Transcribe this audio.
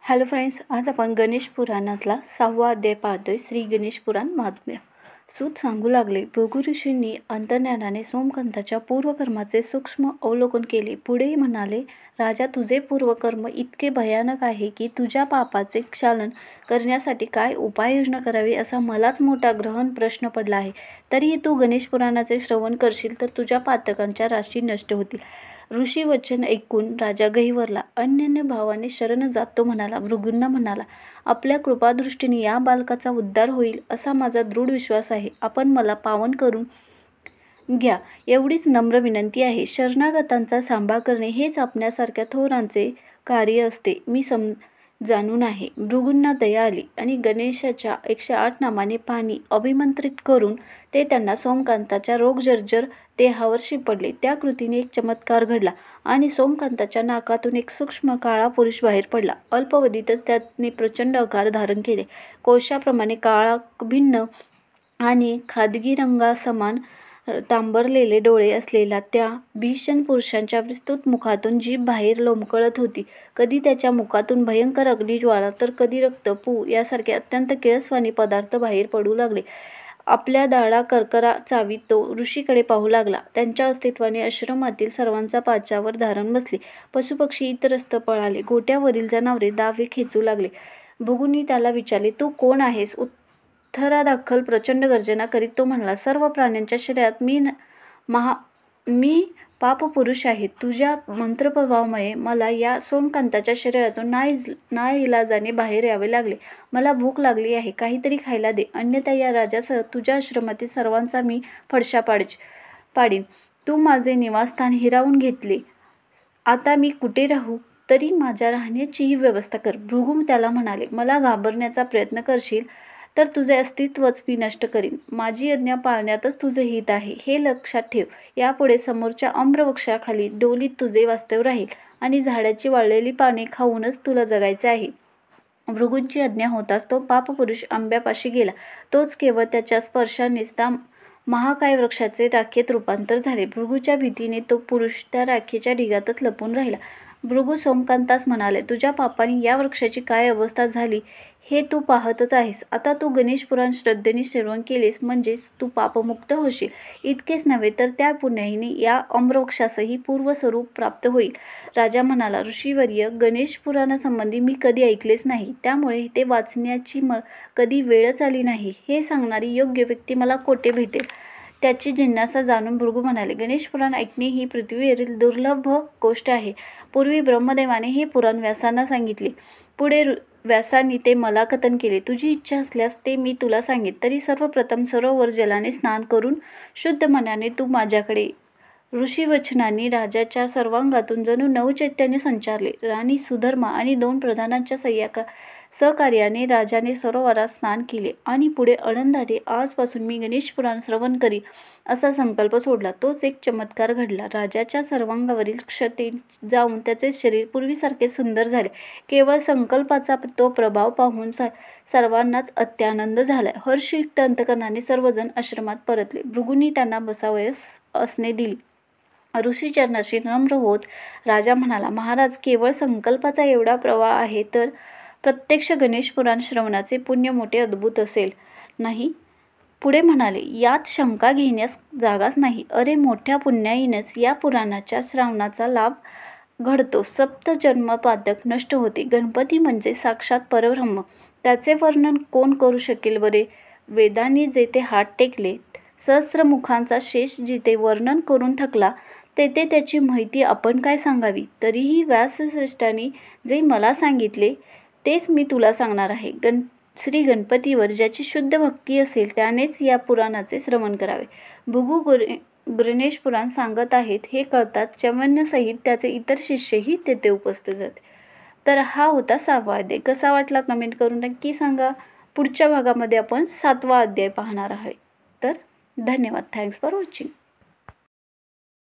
Hello friends, आज आपण गणेश पुराणातला 6वा अध्याय पाहतोय. श्री गणेश पुराण महात्म्य. सूत सांगू लागले, भृगु ऋषींनी अंतर्ज्ञानाने सोमकंताच्या पूर्वकर्माचे सूक्ष्म अवलोकन केले. पुढे म्हणाले, राजा, तुझे पूर्वकर्म इतके भयानक आहे की तुझ्या पापाचे क्षालन करण्यासाठी काय उपाययोजना करावी असा मलाच मोठा गहन प्रश्न पडला आहे. तरीही तू गणेश पुराणाचे श्रवण करशील तर तुझ्या पातकांच्या राशी नष्ट होतील. ऋषी वचन ऐकून राजा गहिवरला. अनन्य भावाने शरण जातो म्हणाला. भृगूंना म्हणाला, आपल्या कृपादृष्टीने या बालकाचा उद्धार होईल असा माझा दृढ विश्वास आहे. आपण मला पावन करून घ्या एवढीच नम्र विनंती आहे. शरणागतांचा सांभाळ करणे हेच आपल्यासारख्या थोरांचे कार्य असते. मी जाणून आहे. भृगूंना दया आली आणि गणेशाच्या 108 नामाने पाणी अभिमंत्रित करून ते त्यांना सोमकांताच्या रोगजर्जर देहावर शिंपडले. त्या कृतीने एक चमत्कार घडला आणि सोमकांताच्या नाकातून एक सूक्ष्म काळा पुरुष बाहेर पडला. अल्पावधीतच त्याने प्रचंड आकार धारण केले. कोळशाप्रमाणे काळा भिन्न आणि खादगी रंगासमान तांबरलेले डोळे असलेल्या त्या भीषण पुरुषाच्या विस्तृत मुखातून जीभ बाहेर लोंबकळत होती. कधी त्याच्या मुखातून भयंकर अग्निज्वाला तर कधी रक्त, पू यासारखे अत्यंत किळसवाणी पदार्थ बाहेर पडू लागले. आपल्या दाढा करकरा चावीत तो ऋषीकडे पाहू लागला. त्यांच्या अस्तित्वाने आश्रमातील सर्वांचा पाचावर धारण बसले. पशुपक्षी इतरत्र पळाले. गोट्यावरील जनावरे दावे खेचू लागले. भृगूंनी त्याला विचारले, तू कोण आहेस? उत्तरादाखल प्रचंड गर्जना करीत तो म्हणाला, सर्व प्राण्यांच्या शरीरात मी पापपुरुष आहे. तुझ्या मंत्रप्रभावामुळे मला या सोमकांताच्या शरीरातून नाईलाजाने बाहेर यावे लागले. मला भूक लागली आहे, काहीतरी खायला दे, अन्यथा या राजासह तुझ्या आश्रमातील सर्वांचा मी फडशा पाडीन. तू माझे निवासस्थान हिरावून घेतले. आता मी कुठे राहू? तरी माझ्या राहण्याचीही व्यवस्था कर. भृगू त्याला म्हणाले, मला घाबरण्याचा प्रयत्न करशील तर तुझे अस्तित्वच मी नष्ट करीन. माझी आज्ञा पाळण्यातच तुझे हित आहे, हे लक्षात ठेव. यापुढे समोरच्या आम्रवृक्षाखाली डोलीत तुझे वास्तव्य राहील आणि झाडाची वाळलेली पाने खाऊनच तुला जगायचे आहे. भृगूंची आज्ञा होताच तो पापपुरुष आंब्यापाशी गेला. तोच केवळ त्याच्या स्पर्शानेच त्या महाकाय वृक्षाचे राखेत रूपांतर झाले. भृगूच्या भीतीने तो पुरुष त्या राखेच्या ढिगातच लपून राहिला. भृगू सोमकांतास म्हणाले, तुझ्या पापाने या वृक्षाची काय अवस्था झाली हे तू पाहतच आहेस. आता तू गणेश पुराण श्रद्धेने श्रवण केलेस म्हणजेच तू पापमुक्त होशील. इतकेच नव्हे तर त्या पुण्याने या आम्रवृक्षासही पूर्वस्वरूप प्राप्त होईल. राजा म्हणाला, ऋषीवर्य, गणेश पुराणासंबंधी मी कधी ऐकलेच नाही, त्यामुळे ते वाचण्याची कधी वेळच आली नाही. हे सांगणारी योग्य व्यक्ती मला कोठे भेटेल? त्याची जिज्ञासा जाणून भृगू म्हणाले, गणेश पुराण ऐकणे ही पृथ्वीवरील दुर्लभ गोष्ट आहे. पूर्वी ब्रह्मदेवाने हे पुराण व्यासांना सांगितले. पुढे व्यासांनी ते मला कथन केले. तुझी इच्छा असल्यास ते मी तुला सांगेन. तरी सर्वप्रथम सरोवर जलाने स्नान करून शुद्ध मनाने तू माझ्याकडे. ऋषीवचनांनी राजाच्या सर्वांगातून जणू नवचैतन्य संचारले. राणी सुधर्मा आणि 2 प्रधानांच्या सहकार्याने राजाने सरोवरात स्नान केले आणि पुढे आनंदाने आजपासून मी गणेश पुराण श्रवण करीन असा संकल्प सोडला. तोच एक चमत्कार घडला. राजाच्या सर्वांगावरील क्षते जाऊन त्याचे शरीर पूर्वीसारखे सुंदर झाले. केवळ संकल्पाचा तो प्रभाव पाहून सर्वांनाच अत्यानंद झाला. हर्षयुक्त अंतकरणाने सर्वजण आश्रमात परतले. भृगूंनी त्यांना बसावयास आसने दिली. ऋषीचरणाशी नम्र होत राजा म्हणाला, महाराज, केवळ संकल्पाचा एवढा प्रवाह आहे तर प्रत्यक्ष गणेश पुराण श्रवणाचे पुण्य मोठे अद्भुत असेल नाही? पुढे म्हणाले, यात शंका घेण्यास जागाच नाही. अरे, मोठ्या पुण्याईनेच या पुराणाच्या श्रवणाचा लाभ घडतो. सप्तजन्मपातक नष्ट होते. गणपती म्हणजे साक्षात परब्रह्म. त्याचे वर्णन कोण करू शकेल बरे? वेदांनी जेथे हात टेकले, सहस्त्रमुखांचा शेष जिथे वर्णन करून थकला, तेथे त्याची माहिती आपण काय सांगावी? तरीही व्यासश्रेष्ठांनी जे मला सांगितले तेच मी तुला सांगणार आहे. श्री गणपतीवर ज्याची शुद्ध भक्ती असेल त्यानेच या पुराणाचे श्रवण करावे. भृगू गणेश पुराण सांगत आहेत हे कळताच चैतन्यसहित त्याचे इतर शिष्यही तेथे उपस्थित झाले. तर हा होता 6वा अध्याय. कसा वाटला कमेंट करून नक्की सांगा. पुढच्या भागामध्ये आपण 7वा अध्याय पाहणार आहोत. तर धन्यवाद. Thanks for watching.